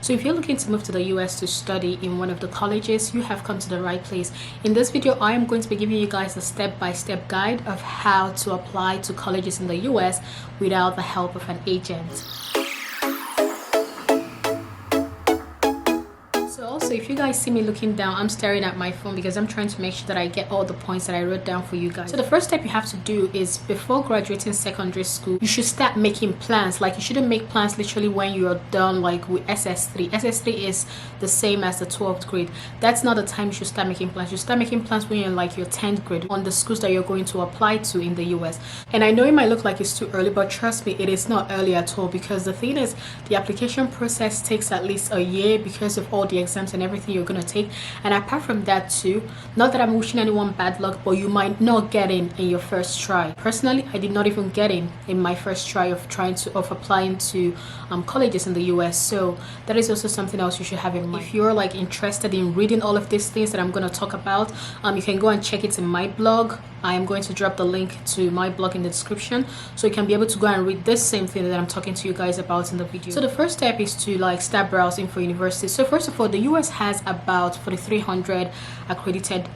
So if you're looking to move to the US to study in one of the colleges, you have come to the right place. In this video, I am going to be giving you guys a step-by-step guide of how to apply to colleges in the US without the help of an agent. So if you guys see me looking down, I'm staring at my phone because I'm trying to make sure that I get all the points that I wrote down for you guys. So the first step you have to do is, before graduating secondary school, you should start making plans. Like, you shouldn't make plans literally when you're done, like with SS3. SS3 is the same as the 12th grade. That's not the time you should start making plans. You start making plans when you're in like your 10th grade on the schools that you're going to apply to in the US. And I know it might look like it's too early, but trust me, it is not early at all, because the thing is, the application process takes at least a year because of all the exams and everything you're gonna take. And apart from that too, not that I'm wishing anyone bad luck, but you might not get in your first try. Personally, I did not even get in my first try of applying to colleges in the US. So that is also something else you should have in mind. If you're like interested in reading all of these things that I'm going to talk about, you can go and check it in my blog. I am going to drop the link to my blog in the description, so you can be able to go and read this same thing that I'm talking to you guys about in the video. So the first step is to like start browsing for universities. So first of all, the US has about 4,300 accredited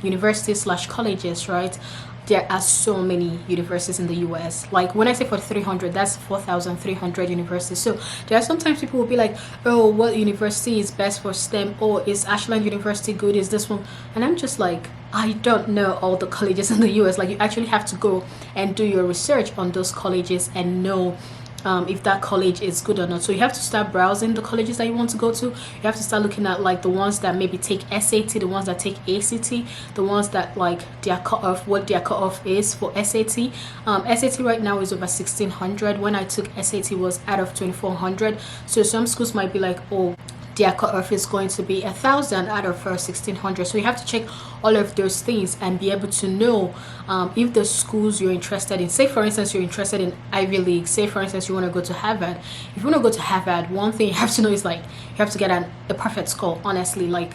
universities / colleges, right? There are so many universities in the US. Like, when I say 4,300, that's 4,300 universities. So there are sometimes people will be like, oh, what university is best for STEM? Or is Ashland University good? Is this one? And I'm just like, I don't know all the colleges in the US. Like, you actually have to go and do your research on those colleges and know if that college is good or not. So you have to start browsing the colleges that you want to go to. You have to start looking at like the ones that maybe take SAT, the ones that take ACT, the ones that like their cutoff, what their cutoff is for SAT. SAT right now is over 1,600. When I took SAT, was out of 2,400. So some schools might be like, oh, their cutoff is going to be 1,000 out of 1,600. So you have to check all of those things and be able to know if the schools you're interested in, say for instance you're interested in Ivy League, say for instance you want to go to Harvard. If you want to go to Harvard, one thing you have to know is like you have to get a perfect score, honestly, like,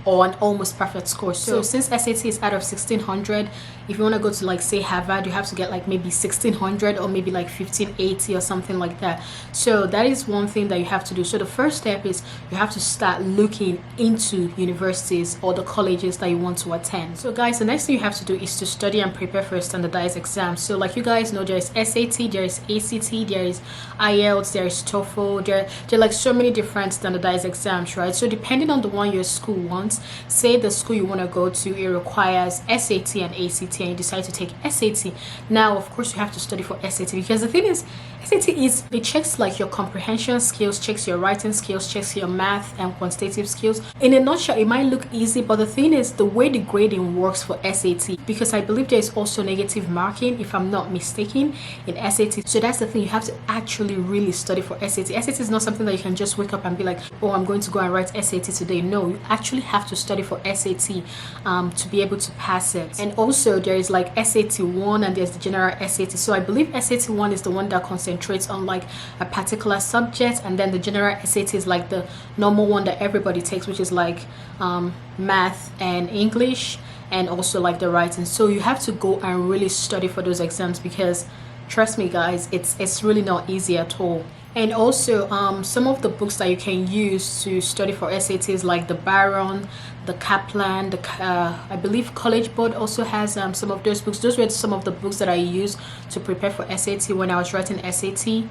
or an almost perfect score. So since SAT is out of 1,600, if you want to go to like say Harvard, you have to get like maybe 1,600 or maybe like 1,580 or something like that. So that is one thing that you have to do. So the first step is you have to start looking into universities or the colleges that you want to attend. So guys, the next thing you have to do is to study and prepare for a standardized exam. So like you guys know, there is SAT, there is ACT, there is IELTS, there is TOEFL, there are like so many different standardized exams, right? So depending on the one your school wants, say the school you want to go to, it requires SAT and ACT, and you decide to take SAT. Now of course you have to study for SAT, because the thing is, SAT it checks like your comprehension skills, checks your writing skills, checks your math and quantitative skills. In a nutshell, it might look easy, but the thing is, the way the grading works for SAT, because I believe there is also negative marking, if I'm not mistaken, in SAT. So that's the thing, you have to actually really study for SAT. SAT is not something that you can just wake up and be like, oh, I'm going to go and write SAT today. No, you actually have to study for SAT to be able to pass it. And also there is like SAT 1 and there's the general SAT. So I believe SAT 1 is the one that concentrates on like a particular subject, and then the general SAT is like the normal one that everybody takes, which is like math and English, and also like the writing. So you have to go and really study for those exams, because trust me guys, it's really not easy at all. And also some of the books that you can use to study for SATs, like the Barron, the Kaplan, I believe College Board also has some of those books. Those were some of the books that I used to prepare for SAT when I was writing SAT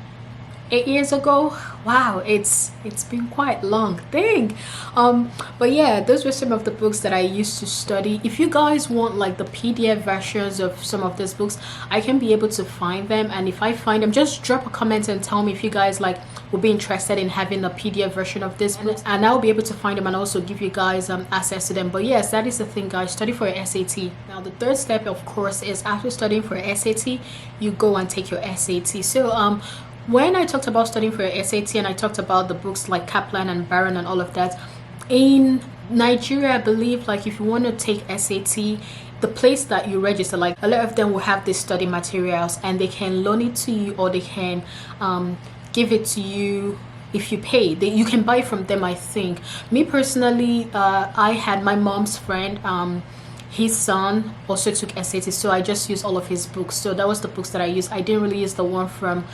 8 years ago. Wow, it's been quite long thing. But yeah, those were some of the books that I used to study. If you guys want like the PDF versions of some of these books, I can be able to find them, and if I find them, just drop a comment and tell me if you guys like would be interested in having a PDF version of this book, and I'll be able to find them and also give you guys access to them. But yes, that is the thing guys, study for your SAT. Now the third step of course is, after studying for your SAT, you go and take your SAT. So when I talked about studying for your SAT, and I talked about the books like Kaplan and Barron and all of that, in Nigeria, I believe, like if you want to take SAT, the place that you register, like a lot of them will have these study materials, and they can loan it to you, or they can give it to you if you pay. You can buy from them, I think. Me personally, I had my mom's friend, his son also took SAT, so I just used all of his books. So that was the books that I used. I didn't really use the one from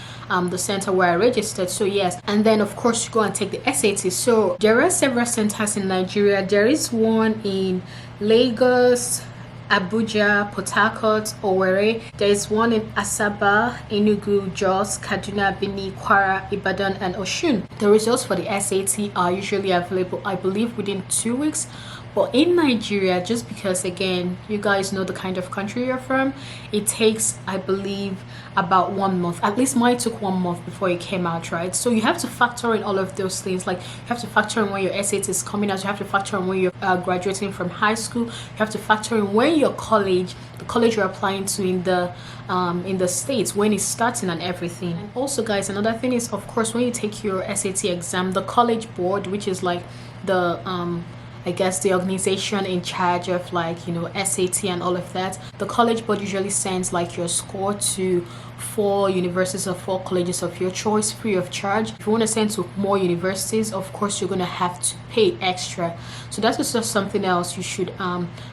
the center where I registered. So yes, and then of course you go and take the SAT. So there are several centers in Nigeria. There is one in Lagos, Abuja, Port Harcourt, Owerri. There is one in Asaba, Enugu, Jos, Kaduna, Benin, Kwara, Ibadan, and Osun. The results for the SAT are usually available, I believe, within 2 weeks. But in Nigeria, just because again, you guys know the kind of country you're from, it takes, I believe, about 1 month. At least mine took 1 month before it came out, right? So you have to factor in all of those things. Like you have to factor in when your SAT is coming out. You have to factor in when you're graduating from high school. You have to factor in when your college, the college you're applying to in the States, when it's starting and everything. And also, guys, another thing is, of course, when you take your SAT exam, the College Board, which is like the I guess the organization in charge of like, you know, SAT and all of that, the College Board usually sends like your score to 4 universities or 4 colleges of your choice free of charge. If you want to send to more universities, of course you're going to have to pay extra. So that's just something else you should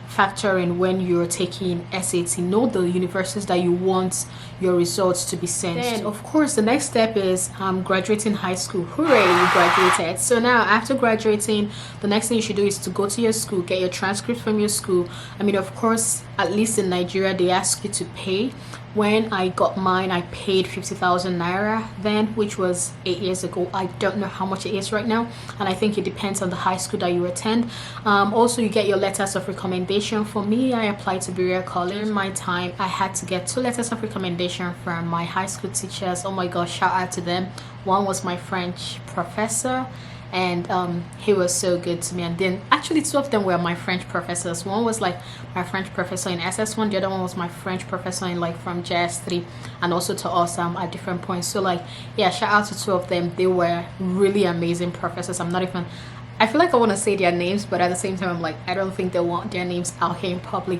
factor in when you're taking SAT. Know the universities that you want your results to be sent to. Of course, the next step is graduating high school. Hooray, you graduated. So now after graduating, the next thing you should do is to go to your school, get your transcript from your school. I mean, of course, at least in Nigeria, they ask you to pay. When I got mine, I paid 50,000 naira then, which was 8 years ago. I don't know how much it is right now, and I think it depends on the high school that you attend. Also, you get your letters of recommendation. For me, I applied to Berea College. In my time, I had to get 2 letters of recommendation from my high school teachers. Oh my gosh, shout out to them. One was my French professor, and he was so good to me. And then actually 2 of them were my French professors. One was like my French professor in SS1, the other one was my French professor in like from JS3, and also to us at different points. So like, yeah, shout out to 2 of them. They were really amazing professors. I feel like I want to say their names, but at the same time I'm like, I don't think they want their names out here in public.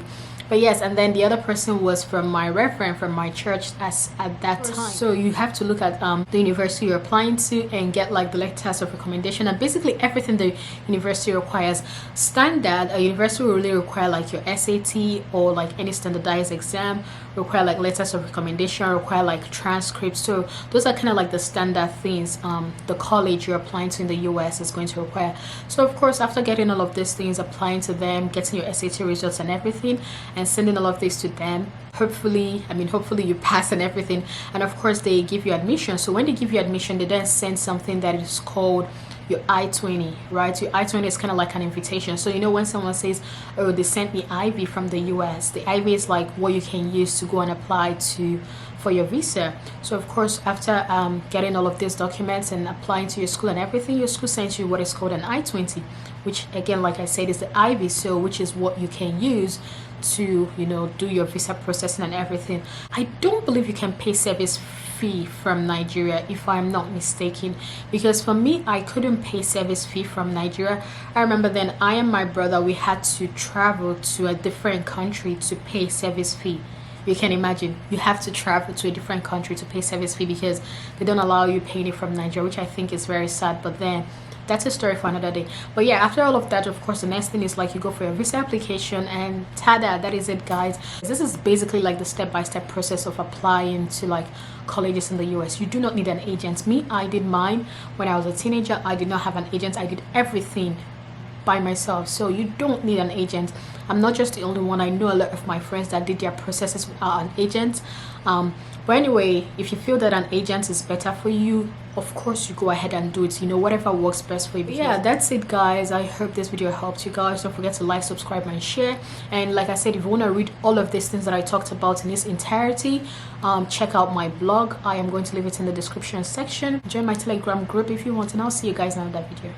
But yes, and then the other person was from my referent from my church at that time. So you have to look at the university you're applying to and get like the letters of recommendation and basically everything the university requires. Standard, a university will really require like your SAT or like any standardized exam, require like letters of recommendation, require like transcripts. So those are kind of like the standard things the college you're applying to in the US is going to require. So of course, after getting all of these things, applying to them, getting your SAT results and everything, and sending all of this to them, hopefully you pass and everything, and of course they give you admission. So when they give you admission, they then send something that is called your I-20, right? Your I-20 is kind of like an invitation. So you know when someone says, oh, they sent me IV from the US, the IV is like what you can use to go and apply to for your visa. So of course, after getting all of these documents and applying to your school and everything, your school sends you what is called an I-20, which again, like I said, is the IV, so which is what you can use to, you know, do your visa processing and everything. I don't believe you can pay service fee from Nigeria, if I'm not mistaken, because for me, I couldn't pay service fee from Nigeria. I remember then I and my brother, we had to travel to a different country to pay service fee. You can imagine, you have to travel to a different country to pay service fee because they don't allow you paying it from Nigeria, which I think is very sad. But then that's a story for another day. But yeah, after all of that, of course, the next thing is like you go for your visa application, and tada, that is it, guys. This is basically like the step-by-step process of applying to like colleges in the US. You do not need an agent. Me, I did mine when I was a teenager. I did not have an agent. I did everything by myself, so you don't need an agent. I'm not just the only one. I know a lot of my friends that did their processes without an agent. But anyway, if you feel that an agent is better for you, of course you go ahead and do it, you know, whatever works best for you. But yeah, that's it, guys. I hope this video helped you guys. Don't forget to like, subscribe, and share. And like I said, if you want to read all of these things that I talked about in its entirety, check out my blog. I am going to leave it in the description section. Join my Telegram group if you want, and I'll see you guys in another video.